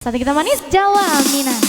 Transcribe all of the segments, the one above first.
Satu kita manis Jawa Minang.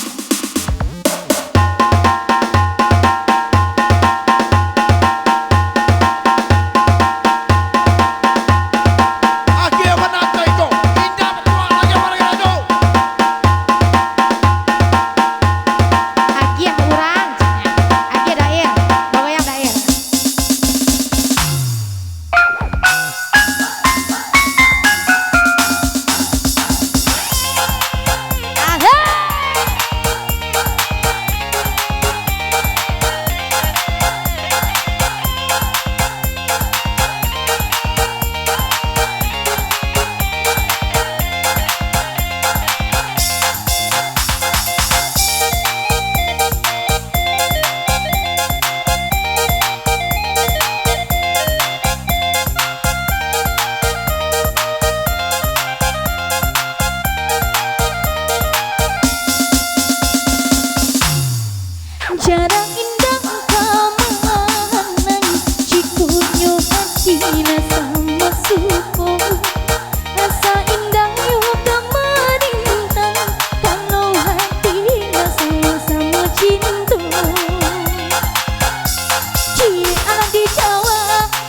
Jarang indah kamanang cikunyo hati sama suko rasa indah yuk kemerintang kalau hati sama-sama cinta cie alah di Jawa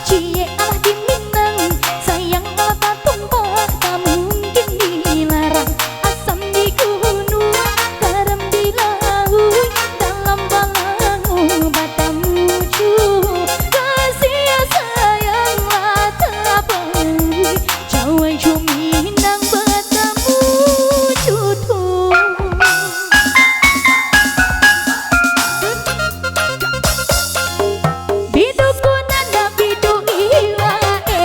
cie alah di Minang sayang alah tak tumpah tak mungkin dilarang asam di gunung garam di laut dalam balangu batamu kasih sayanglah tak perlu Jawa Minang batamu jodoh biduku nanda bidu iwae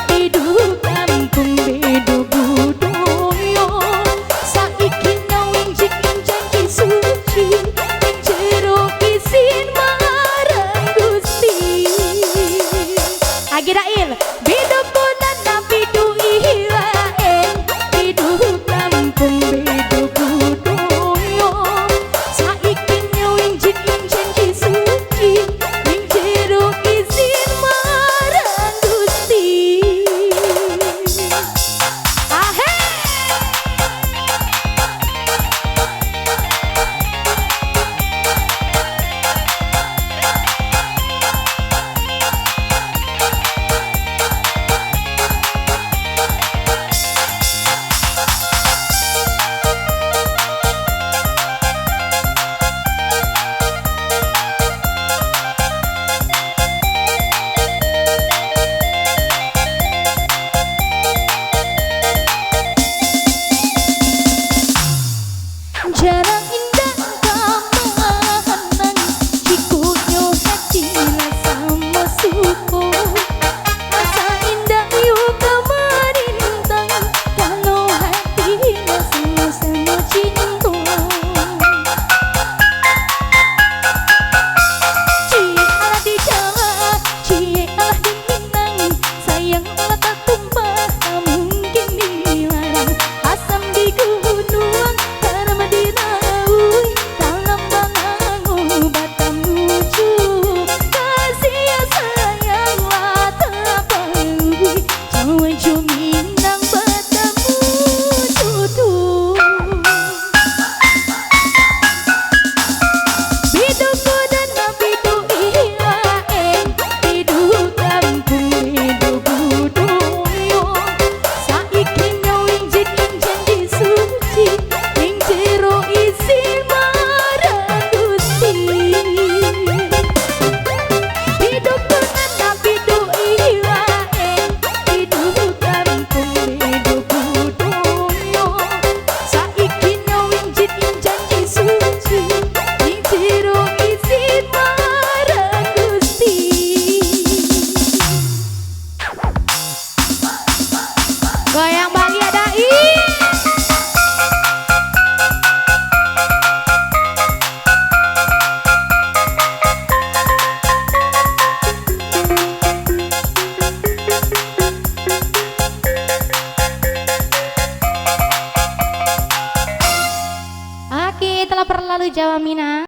bidu kampung bidu budoyo saiki nawing jikin janji suci ing jero isin marang Gusti Agirail biduku nanda bidu iwae bidu kampung bidu budoyo saiki nawing jikin janji suci ing jero isin marang Gusti ahe jarang indah kamanang cikunyo hati sama suko rasa indah yuk kemerintang kalau hati sama-sama cinta cie alah di Jawa cie alah di Minang sayang alah tak tumpah tak mungkin dilarang asam di gunung garam di laut dalam balangu batamu kasih sayanglah tak perlu Jawa Minang batamu jodoh biduku dana bidu iwae bidu kampung bidu budoyo saiki nyawing jikin janji suci ing jero isin marang Gusti biduku dana bidu iwae bidu kampung bidu budoyo saiki nyawing jikin janji suci ing jero isin marang Gusti goyang Bali ada Oke, telah berlalu Jawa Minang.